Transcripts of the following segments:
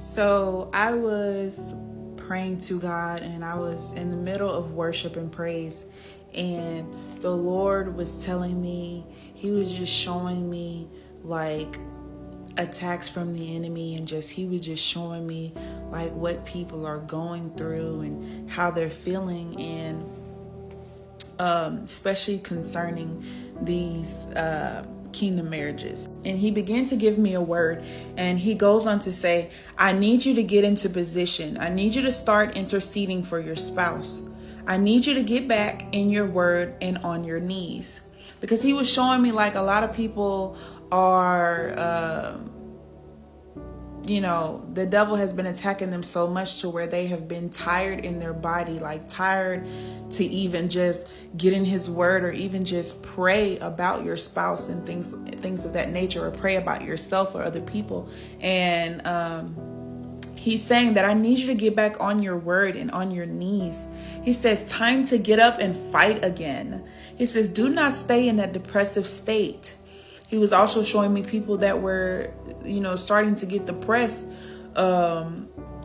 So I was praying to God, and I was in the middle of worship and praise, and the Lord was telling me, he was just showing me like attacks from the enemy, and he was just showing me like what people are going through and how they're feeling, and especially concerning these kingdom marriages. And he began to give me a word, and he goes on to say, I need you to get into position. I need you to start interceding for your spouse. I need you to get back in your word and on your knees. Because he was showing me like a lot of people are the devil has been attacking them so much to where they have been tired in their body, like tired to even just get in his word, or even just pray about your spouse and things of that nature, or pray about yourself or other people. And he's saying that I need you to get back on your word and on your knees. He says, time to get up and fight again. He says, do not stay in that depressive state. He was also showing me people that were, starting to get depressed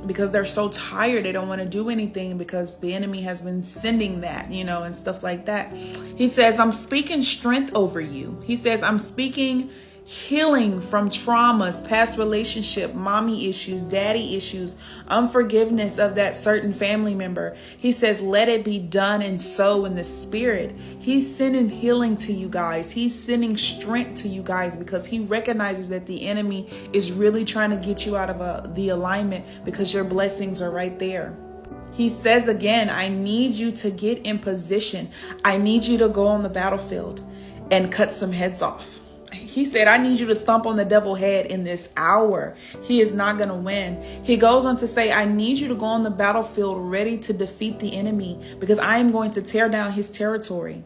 because they're so tired. They don't want to do anything because the enemy has been sending that, and stuff like that. He says, I'm speaking strength over you. He says, I'm speaking healing from traumas, past relationship, mommy issues, daddy issues, unforgiveness of that certain family member. He says, let it be done and so in the spirit. He's sending healing to you guys. He's sending strength to you guys, because he recognizes that the enemy is really trying to get you out of the alignment, because your blessings are right there. He says again, I need you to get in position. I need you to go on the battlefield and cut some heads off. He said, I need you to stomp on the devil's head in this hour. He is not going to win. He goes on to say, I need you to go on the battlefield ready to defeat the enemy, because I am going to tear down his territory.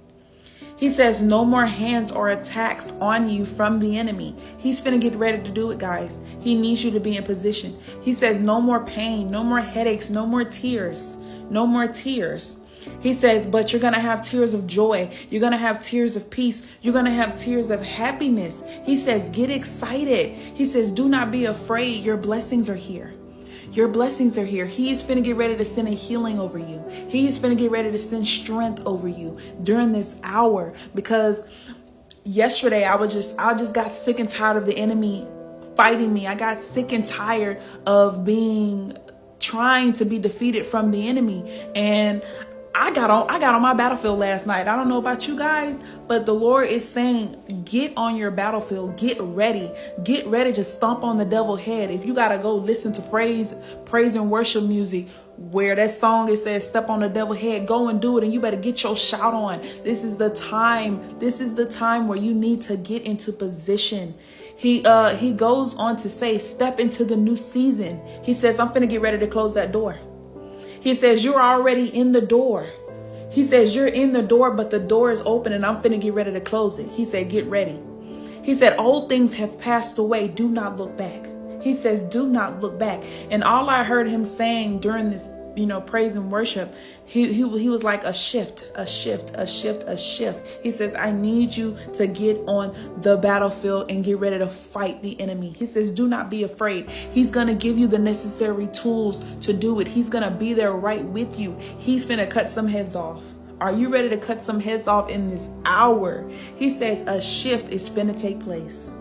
He says, no more hands or attacks on you from the enemy. He's finna get ready to do it, guys. He needs you to be in position. He says, no more pain, no more headaches, no more tears, no more tears. He says, but you're going to have tears of joy. You're going to have tears of peace. You're going to have tears of happiness. He says, get excited. He says, do not be afraid. Your blessings are here. Your blessings are here. He is finna get ready to send a healing over you. He is finna get ready to send strength over you during this hour, because yesterday I just got sick and tired of the enemy fighting me. I got sick and tired of trying to be defeated from the enemy. And I got on my battlefield last night. I don't know about you guys, but the Lord is saying, get on your battlefield, get ready to stomp on the devil's head. If you got to go listen to praise and worship music where that song, it says, step on the devil's head, go and do it. And you better get your shout on. This is the time where you need to get into position. He goes on to say, step into the new season. He says, I'm finna get ready to close that door. He says, you're already in the door. He says, you're in the door, but the door is open and I'm finna get ready to close it. He said, get ready. He said, old things have passed away. Do not look back. He says, do not look back. And all I heard him saying during this, praise and worship, he was like a shift. He says, I need you to get on the battlefield and get ready to fight the enemy. He says, do not be afraid. He's going to give you the necessary tools to do it. He's going to be there right with you. He's finna cut some heads off. Are you ready to cut some heads off in this hour? He says a shift is finna take place.